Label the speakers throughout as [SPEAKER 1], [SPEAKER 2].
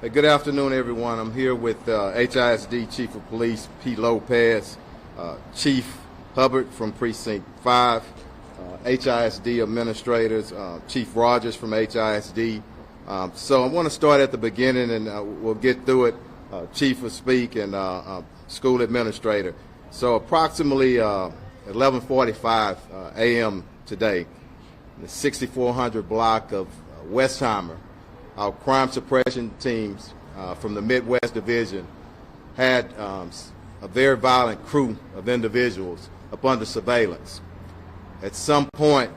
[SPEAKER 1] Hey, good afternoon, everyone. I'm here with HISD Chief of Police Pete Lopez, Chief Hubbard from Precinct 5, HISD administrators, Chief Rogers from HISD. So I want to start at the beginning, and we'll get through it. Chief will speak, and school administrator. So approximately 11:45 a.m. today, the 6400 block of Westheimer, our crime suppression teams from the Midwest Division had a very violent crew of individuals up under surveillance. At some point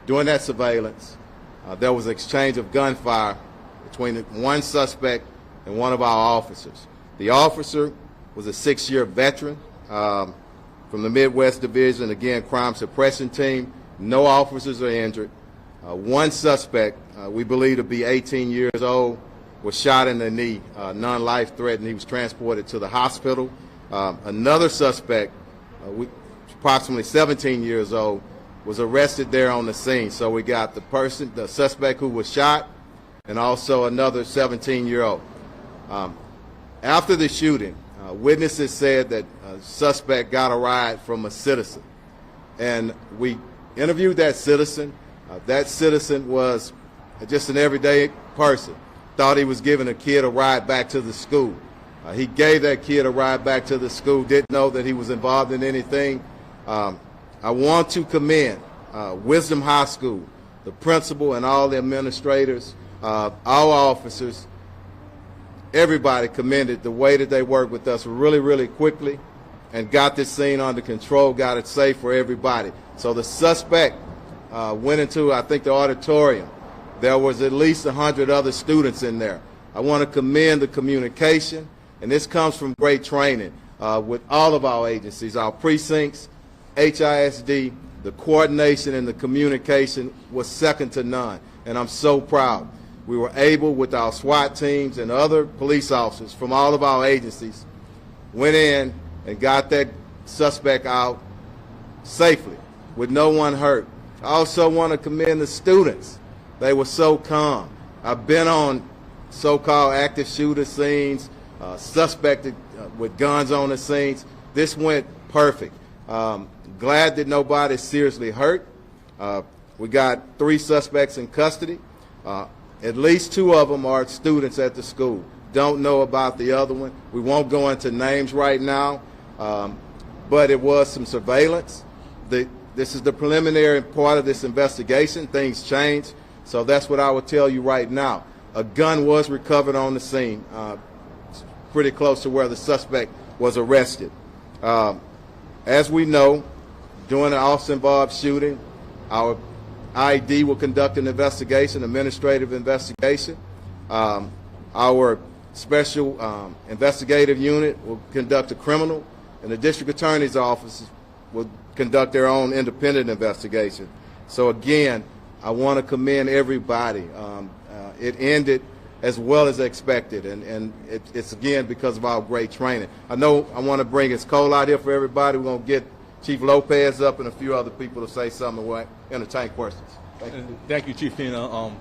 [SPEAKER 1] during that surveillance, there was an exchange of gunfire between one suspect and one of our officers. The officer was a 6-year veteran from the Midwest Division, again, crime suppression team. No officers are injured. One suspect, we believe to be 18 years old, was shot in the knee, non-life threatened. He was transported to the hospital. Another suspect, approximately 17 years old, was arrested there on the scene. So we got the suspect who was shot, and also another 17-year-old. After the shooting, witnesses said that a suspect got a ride from a citizen, and we interviewed that citizen. That citizen was just an everyday person, thought he was giving a kid a ride back to the school. He gave that kid a ride back to the school, didn't know that he was involved in anything. I want to commend Wisdom High School, the principal and all the administrators, our officers. Everybody commended the way that they worked with us really, really quickly and got this scene under control, got it safe for everybody. So the suspect went into, I think, the auditorium. There was at least 100 other students in there. I want to commend the communication, and this comes from great training with all of our agencies, our precincts, HISD. The coordination and the communication was second to none, and I'm so proud. We were able, with our SWAT teams and other police officers from all of our agencies, went in and got that suspect out safely with no one hurt. I also want to commend the students. They were so calm. I've been on so-called active shooter scenes, suspected with guns on the scenes. This went perfect. Glad that nobody's seriously hurt. We got 3 suspects in custody. At least 2 of them are students at the school. Don't know about the other one. We won't go into names right now, but it was some surveillance. This is the preliminary part of this investigation. Things change, so that's what I would tell you right now. A gun was recovered on the scene, pretty close to where the suspect was arrested. As we know, during an officer-involved shooting, our ID will conduct an investigation, administrative investigation. Our special investigative unit will conduct a criminal, and the district attorney's office will conduct their own independent investigation. So again, I want to commend everybody. It ended as well as expected, and it's again because of our great training. I want to bring it's cold out here for everybody. We're going to get Chief Lopez up and a few other people to say something to entertain questions.
[SPEAKER 2] Thank you, Chief Tina.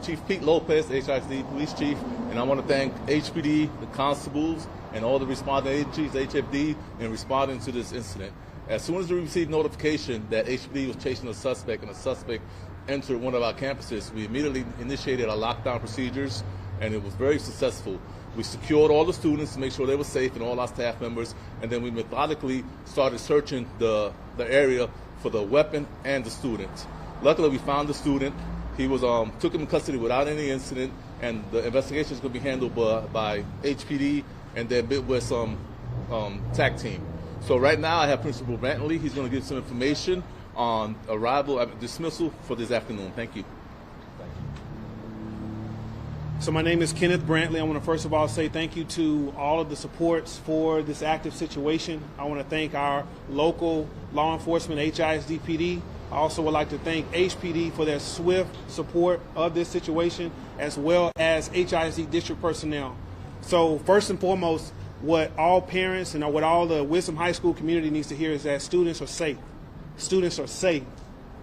[SPEAKER 2] Chief Pete Lopez, HISD Police Chief, and I want to thank HPD, the constables, and all the responding agencies, HFD, in responding to this incident. As soon as we received notification that HPD was chasing a suspect and a suspect entered one of our campuses, we immediately initiated our lockdown procedures, and it was very successful. We secured all the students to make sure they were safe and all our staff members, and then we methodically started searching the area for the weapon and the student. Luckily, we found the student. He was took him in custody without any incident, and the investigation is going to be handled by HPD and their Midwest TAC team. So right now, I have Principal Brantley. He's going to give some information on dismissal for this afternoon. Thank you.
[SPEAKER 3] So my name is Kenneth Brantley. I want to first of all say thank you to all of the supports for this active situation. I want to thank our local law enforcement, HISD-PD. I also would like to thank HPD for their swift support of this situation, as well as HISD district personnel. So first and foremost, what all parents and what all the Wisdom High School community needs to hear is that students are safe. Students are safe.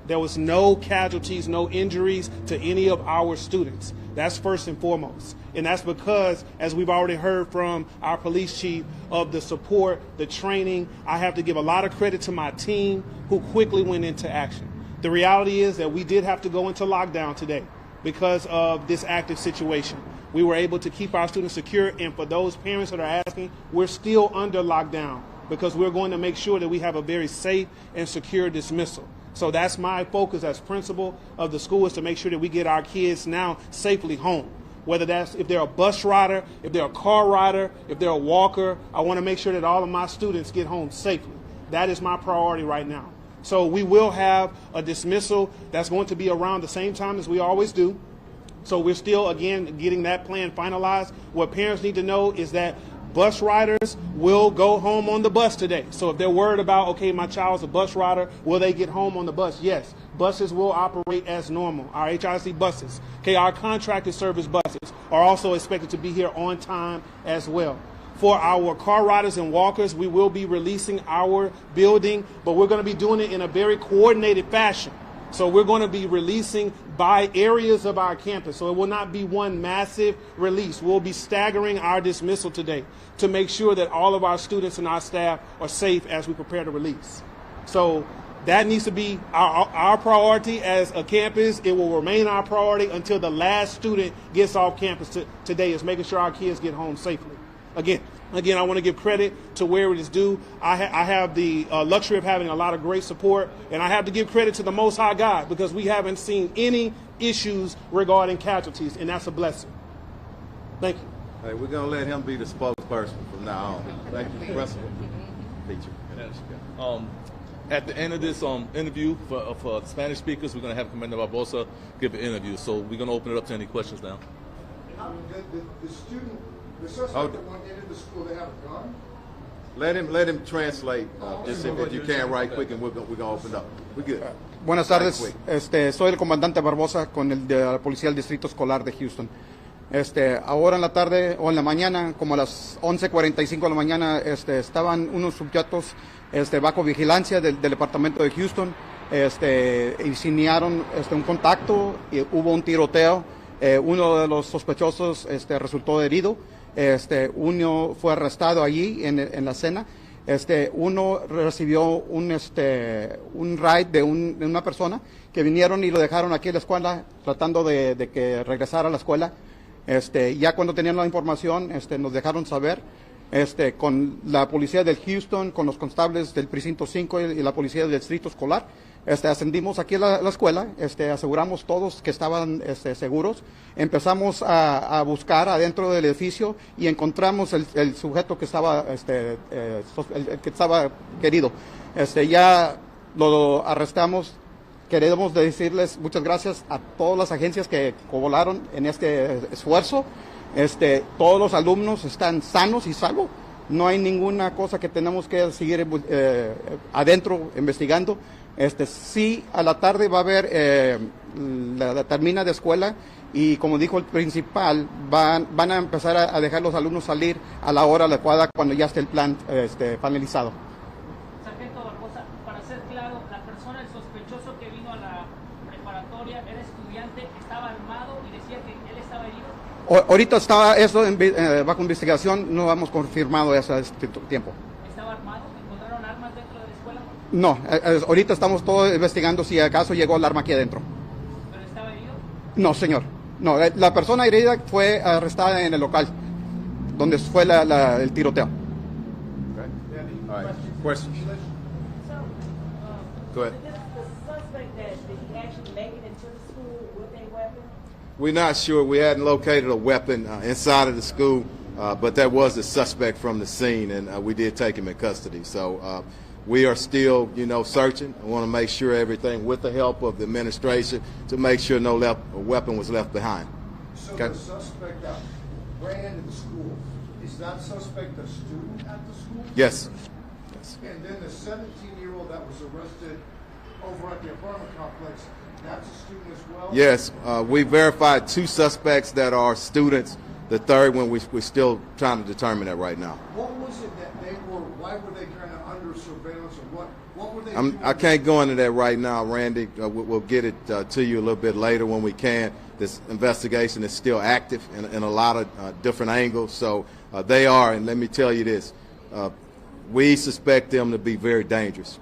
[SPEAKER 3] There was no casualties, no injuries to any of our students. That's first and foremost. And that's because, as we've already heard from our police chief, of the support, the training. I have to give a lot of credit to my team who quickly went into action. The reality is that we did have to go into lockdown today because of this active situation. We were able to keep our students secure, and for those parents that are asking, we're still under lockdown because we're going to make sure that we have a very safe and secure dismissal. So that's my focus as principal of the school, is to make sure that we get our kids now safely home. Whether that's if they're a bus rider, if they're a car rider, if they're a walker, I want to make sure that all of my students get home safely. That is my priority right now. So we will have a dismissal that's going to be around the same time as we always do. So we're still, again, getting that plan finalized. What parents need to know is that bus riders will go home on the bus today. So if they're worried about, okay, my child's a bus rider, will they get home on the bus? Yes, buses will operate as normal. Our HIC buses, okay, our contracted service buses are also expected to be here on time as well. For our car riders and walkers, we will be releasing our building, but we're going to be doing it in a very coordinated fashion. So we're going to be releasing by areas of our campus. So it will not be one massive release. We'll be staggering our dismissal today to make sure that all of our students and our staff are safe as we prepare to release. So that needs to be our priority as a campus. It will remain our priority until the last student gets off campus today, is making sure our kids get home safely. Again, I want to give credit to where it is due. I have the luxury of having a lot of great support, and I have to give credit to the Most High God, because we haven't seen any issues regarding casualties, and that's a blessing. Thank you.
[SPEAKER 1] Hey, we're going to let him be the spokesperson from now on. Thank you, Principal. Teacher.
[SPEAKER 2] At the end of this interview for Spanish speakers, we're going to have Commander Barbosa give an interview. So we're going to open it up to any questions now.
[SPEAKER 4] The suspect that went into the school, they have a gun?
[SPEAKER 1] Let him translate. Just if you can right quick, and we're gonna open up. We're good.
[SPEAKER 5] Buenas tardes. Soy el comandante Barbosa con el de la Policía del Distrito Escolar de Houston. Ahora en la tarde o en la mañana, como a las 11:45 de la mañana, estaban unos sujetos bajo vigilancia del Departamento de Houston. Iniciaron un contacto y hubo un tiroteo. Uno de los sospechosos resultó herido. Uno fue arrestado allí en la escena. Uno recibió un ride de una persona que vinieron y lo dejaron aquí en la escuela tratando de que regresara a la escuela. Ya cuando tenían la información, nos dejaron saber, con la policía del Houston, con los constables del precinto 5 y la policía del distrito escolar. Ascendimos aquí a la escuela, aseguramos todos que estaban seguros, empezamos a buscar adentro del edificio y encontramos el sujeto que estaba, el que estaba querido. Ya lo arrestamos. Queremos decirles muchas gracias a todas las agencias que colaboraron en este esfuerzo. Todos los alumnos están sanos y salvos. No hay ninguna cosa que tenemos que seguir adentro investigando. Sí, a la tarde va a haber la termina de escuela y, como dijo el principal, van a empezar a dejar los alumnos salir a la hora adecuada cuando ya esté el plan finalizado.
[SPEAKER 6] Sargento Barbosa, para ser claro, la persona, el sospechoso que vino a la preparatoria, era estudiante, estaba armado y decía que él estaba herido.
[SPEAKER 5] Ahorita estaba eso bajo investigación, no hemos confirmado eso a este tiempo.
[SPEAKER 6] ¿Estaba armado? ¿Encontraron armas dentro de la escuela?
[SPEAKER 5] No, ahorita estamos todos investigando si acaso llegó el arma aquí adentro.
[SPEAKER 6] ¿Pero estaba herido?
[SPEAKER 5] No, señor. No, la persona herida fue arrestada en el local donde fue el tiroteo.
[SPEAKER 1] Okay. All right. Questions? Go ahead.
[SPEAKER 7] The suspect, did he actually make it into the school with a weapon?
[SPEAKER 1] We're not sure. We hadn't located a weapon inside of the school, but that was the suspect from the scene, and we did take him in custody. So we are still, searching. I want to make sure everything, with the help of the administration, to make sure no weapon was left behind.
[SPEAKER 4] So
[SPEAKER 1] Okay.
[SPEAKER 4] the suspect that ran into the school, is that suspect a student at the school?
[SPEAKER 1] Yes.
[SPEAKER 4] And then the 17-year-old that was arrested over at the apartment complex, that's a student as well?
[SPEAKER 1] Yes. We verified 2 suspects that are students. The third one, we're still trying to determine that right now.
[SPEAKER 4] What was it that why were they kind of under surveillance, or what were they doing?
[SPEAKER 1] I can't go into that right now, Randy. We'll get it to you a little bit later when we can. This investigation is still active in a lot of different angles. So they are, and let me tell you this, we suspect them to be very dangerous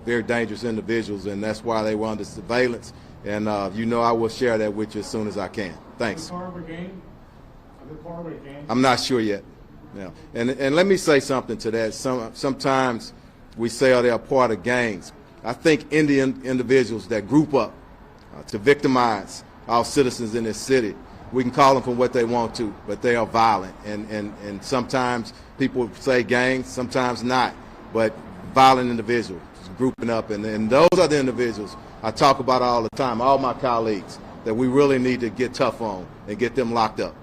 [SPEAKER 1] individuals, and that's why they were under surveillance. And you know I will share that with you as soon as I can. Thanks.
[SPEAKER 4] Are they part of a gang?
[SPEAKER 1] I'm not sure yet. Yeah. And let me say something to that. Sometimes we say, oh, they're part of gangs. I think Indian individuals that group up to victimize our citizens in this city, we can call them for what they want to, but they are violent. And sometimes people say gangs, sometimes not, but violent individuals grouping up. And those are the individuals I talk about all the time, all my colleagues, that we really need to get tough on and get them locked up.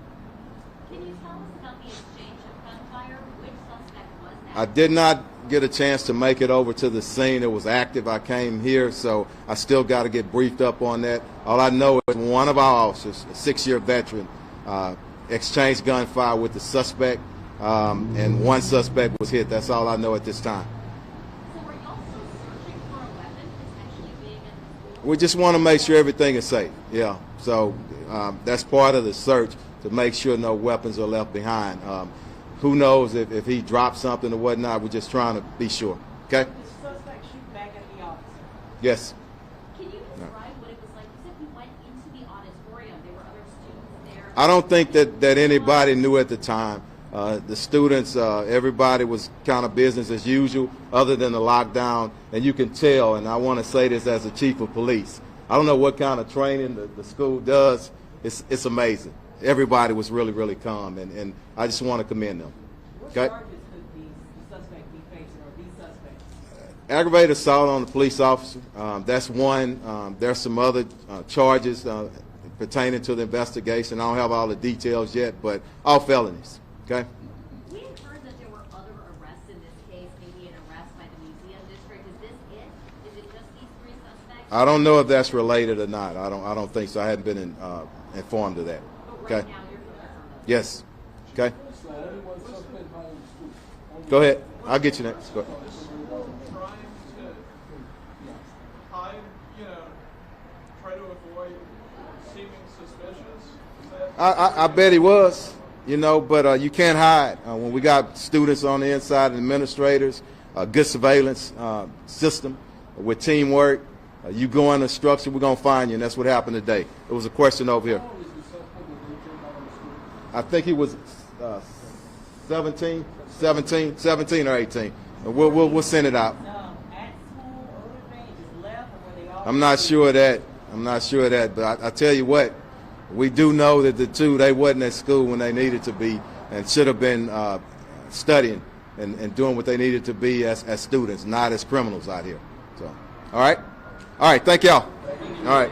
[SPEAKER 8] Can you tell us about the exchange of gunfire? Which suspect was that?
[SPEAKER 1] I did not get a chance to make it over to the scene. It was active. I came here, so I still got to get briefed up on that. All I know is one of our officers, a 6-year veteran, exchanged gunfire with the suspect, and one suspect was hit. That's all I know at this time.
[SPEAKER 8] So were you also searching for a weapon potentially being in the school?
[SPEAKER 1] We just want to make sure everything is safe. Yeah, so that's part of the search, to make sure no weapons are left behind. Who knows if he dropped something or whatnot. We're just trying to be sure. Okay?
[SPEAKER 7] Did the suspect shoot back at the officer?
[SPEAKER 1] Yes.
[SPEAKER 8] Can you describe what it was like? You said you went into the auditorium. There were other students there.
[SPEAKER 1] I don't think that anybody knew at the time. The students, everybody was kind of business as usual, other than the lockdown. And you can tell, and I want to say this as a chief of police, I don't know what kind of training the school does. It's amazing. Everybody was really, really calm, and I just want to commend them.
[SPEAKER 7] What
[SPEAKER 1] Okay?
[SPEAKER 7] charges could the suspect be facing, or these suspects?
[SPEAKER 1] Aggravated assault on the police officer, that's one. There's some other charges pertaining to the investigation. I don't have all the details yet, but all felonies. Okay?
[SPEAKER 8] We had heard that there were other arrests in this case, maybe an arrest by the museum district. Is this it? Is it just these 3 suspects?
[SPEAKER 1] I don't know if that's related or not. I don't think so. I hadn't been informed of that.
[SPEAKER 8] But right
[SPEAKER 1] Okay?
[SPEAKER 8] now you're focused on those.
[SPEAKER 1] Yes. Okay? Go ahead. I'll get you next. Go ahead.
[SPEAKER 9] Trying to hide, try to avoid seeming suspicious?
[SPEAKER 1] I bet he was, but you can't hide. When we got students on the inside, and administrators, a good surveillance system with teamwork, you go in the structure, we're going to find you, and that's what happened today. It was a question over here. I think he was 17 or 18. And we'll send it out.
[SPEAKER 7] At school or anything, just left, or were they all?
[SPEAKER 1] I'm not sure of that. But I tell you what, we do know that the two, they wasn't at school when they needed to be, and should have been studying and doing what they needed to be as students, not as criminals out here. So, all right. Thank y'all. All right.